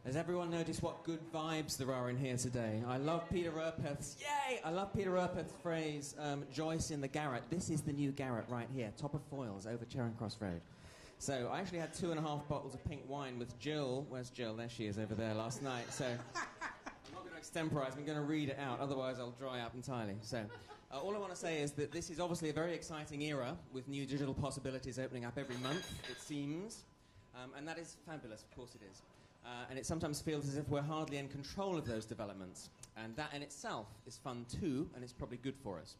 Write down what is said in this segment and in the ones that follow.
Has everyone noticed what good vibes there are in here today? I love Peter Urpeth's, yay! I love Peter Urpeth's phrase, Joyce in the garret. This is the new garret right here, top of Foyles, over Charing Cross Road. So I actually had 2.5 bottles of pink wine with Jill. Where's Jill? There she is over there last night. So I'm not going to extemporize, I'm going to read it out, otherwise I'll dry up entirely. So all I want to say is that this is obviously a very exciting era with new digital possibilities opening up every month, it seems. And that is fabulous, of course it is. And it sometimes feels as if we're hardly in control of those developments. And that in itself is fun too, and it's probably good for us.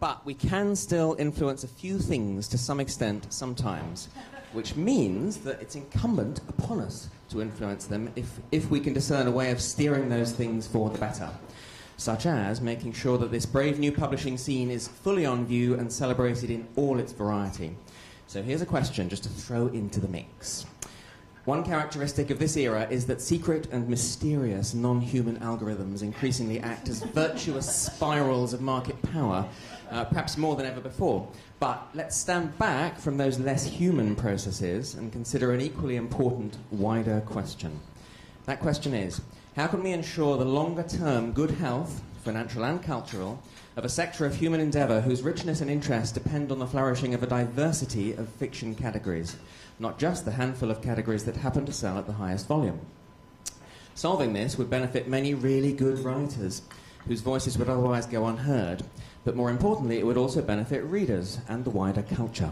But we can still influence a few things to some extent sometimes, which means that it's incumbent upon us to influence them if we can discern a way of steering those things for the better, such as making sure that this brave new publishing scene is fully on view and celebrated in all its variety. So here's a question just to throw into the mix. One characteristic of this era is that secret and mysterious non-human algorithms increasingly act as virtuous spirals of market power, perhaps more than ever before. But let's stand back from those less human processes and consider an equally important, wider question. That question is, how can we ensure the longer-term good health, financial and cultural, of a sector of human endeavour whose richness and interest depend on the flourishing of a diversity of fiction categories, not just the handful of categories that happen to sell at the highest volume? Solving this would benefit many really good writers whose voices would otherwise go unheard, but more importantly, it would also benefit readers and the wider culture.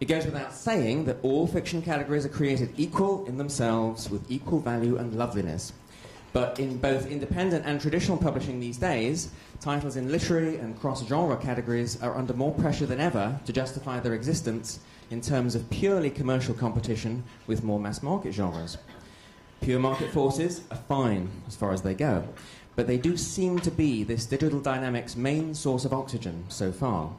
It goes without saying that all fiction categories are created equal in themselves with equal value and loveliness. But in both independent and traditional publishing these days, titles in literary and cross-genre categories are under more pressure than ever to justify their existence in terms of purely commercial competition with more mass-market genres. Pure market forces are fine as far as they go, but they do seem to be this digital dynamic's main source of oxygen so far,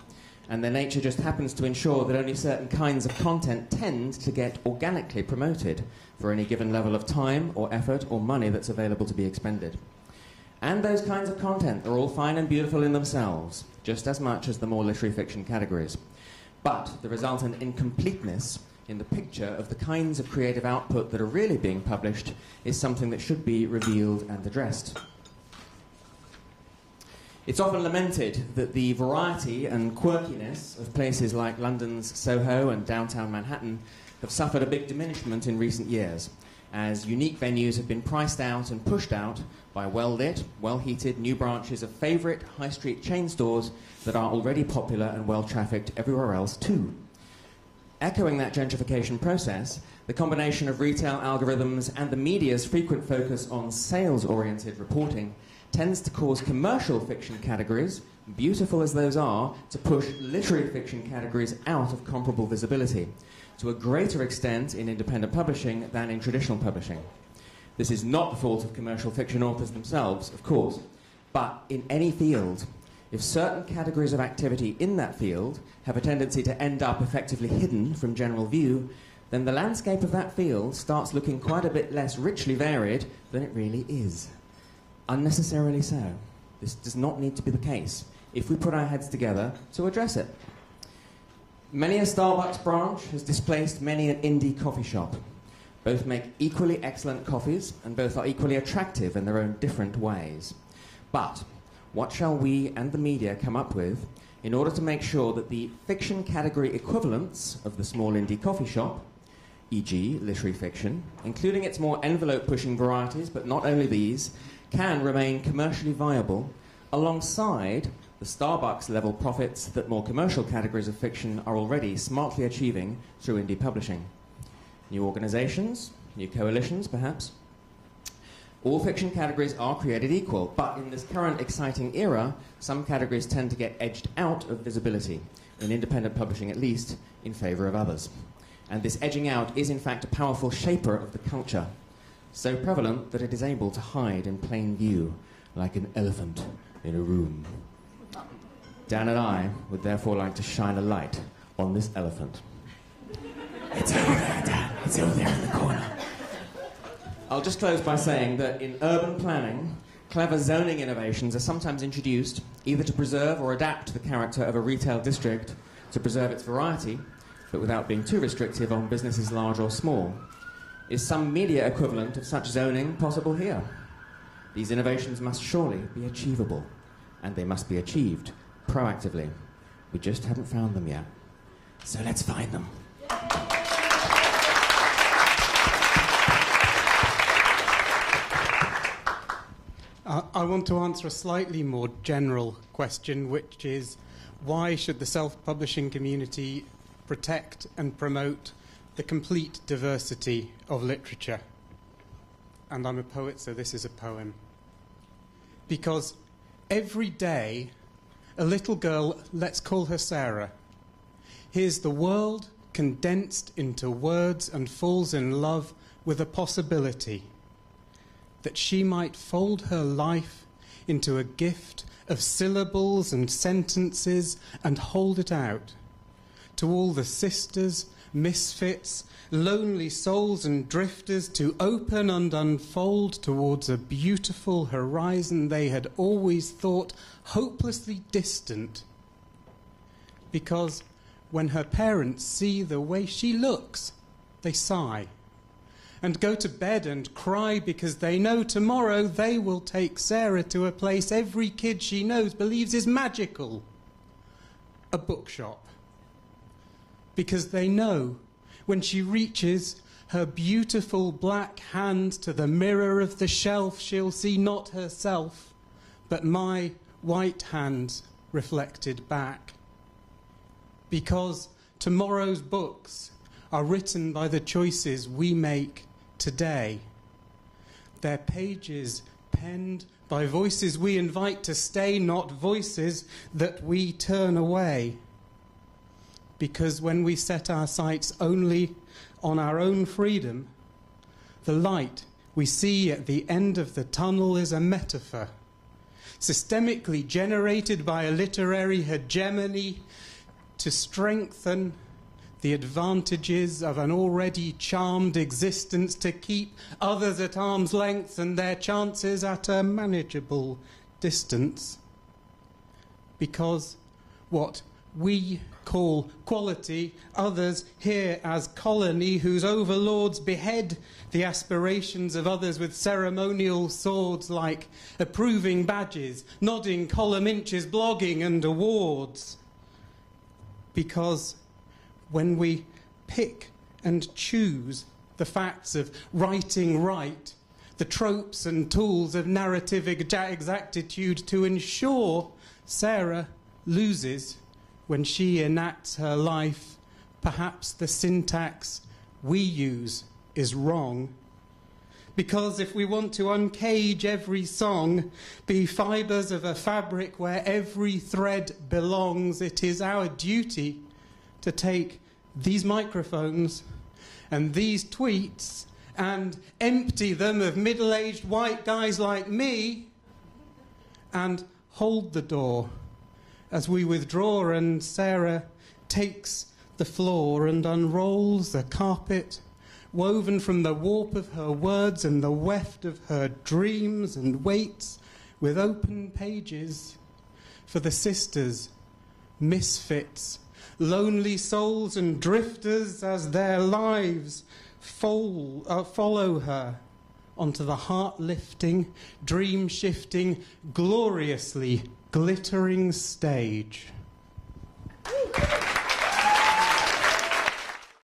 and their nature just happens to ensure that only certain kinds of content tend to get organically promoted for any given level of time or effort or money that's available to be expended. And those kinds of content are all fine and beautiful in themselves, just as much as the more literary fiction categories. But the resultant incompleteness in the picture of the kinds of creative output that are really being published is something that should be revealed and addressed. It's often lamented that the variety and quirkiness of places like London's Soho and downtown Manhattan have suffered a big diminishment in recent years, as unique venues have been priced out and pushed out by well-lit, well-heated new branches of favourite high street chain stores that are already popular and well-trafficked everywhere else too. Echoing that gentrification process, the combination of retail algorithms and the media's frequent focus on sales-oriented reporting tends to cause commercial fiction categories, beautiful as those are, to push literary fiction categories out of comparable visibility, to a greater extent in independent publishing than in traditional publishing. This is not the fault of commercial fiction authors themselves, of course, but in any field, if certain categories of activity in that field have a tendency to end up effectively hidden from general view, then the landscape of that field starts looking quite a bit less richly varied than it really is. Unnecessarily so. This does not need to be the case if we put our heads together to address it. Many a Starbucks branch has displaced many an indie coffee shop. Both make equally excellent coffees, and both are equally attractive in their own different ways. But what shall we and the media come up with in order to make sure that the fiction category equivalents of the small indie coffee shop, e.g. literary fiction, including its more envelope-pushing varieties, but not only these, can remain commercially viable alongside the Starbucks-level profits that more commercial categories of fiction are already smartly achieving through indie publishing? New organizations, new coalitions, perhaps. All fiction categories are created equal, but in this current exciting era, some categories tend to get edged out of visibility, in independent publishing at least, in favour of others. And this edging out is in fact a powerful shaper of the culture, so prevalent that it is able to hide in plain view, like an elephant in a room. Dan and I would therefore like to shine a light on this elephant. It's over there, Dan. It's over there in the corner. I'll just close by saying that in urban planning, clever zoning innovations are sometimes introduced either to preserve or adapt the character of a retail district to preserve its variety, but without being too restrictive on businesses large or small. Is some media equivalent of such zoning possible here? These innovations must surely be achievable, and they must be achieved proactively. We just haven't found them yet. So let's find them. I want to answer a slightly more general question, which is, why should the self-publishing community protect and promote the complete diversity of literature? And I'm a poet, so this is a poem. Because every day, a little girl, let's call her Sarah, hears the world condensed into words and falls in love with a possibility that she might fold her life into a gift of syllables and sentences and hold it out to all the sisters, misfits, lonely souls and drifters to open and unfold towards a beautiful horizon they had always thought hopelessly distant. Because when her parents see the way she looks, they sigh and go to bed and cry because they know tomorrow they will take Sarah to a place every kid she knows believes is magical, a bookshop. Because they know when she reaches her beautiful black hand to the mirror of the shelf, she'll see not herself, but my white hand reflected back. Because tomorrow's books are written by the choices we make today. Their pages penned by voices we invite to stay, not voices that we turn away. Because when we set our sights only on our own freedom, the light we see at the end of the tunnel is a metaphor, systemically generated by a literary hegemony to strengthen the advantages of an already charmed existence, to keep others at arm's length and their chances at a manageable distance. Because what we call quality, others hear as colony, whose overlords behead the aspirations of others with ceremonial swords like approving badges, nodding column inches, blogging and awards. Because when we pick and choose the facts of writing right, the tropes and tools of narrative exactitude to ensure Sarah loses when she enacts her life, perhaps the syntax we use is wrong. Because if we want to uncage every song, be fibres of a fabric where every thread belongs, it is our duty to take these microphones and these tweets and empty them of middle-aged white guys like me and hold the door as we withdraw, and Sarah takes the floor and unrolls the carpet woven from the warp of her words and the weft of her dreams, and waits with open pages for the sisters, misfits, lonely souls and drifters as their lives follow her onto the heart-lifting, dream-shifting, gloriously glittering stage.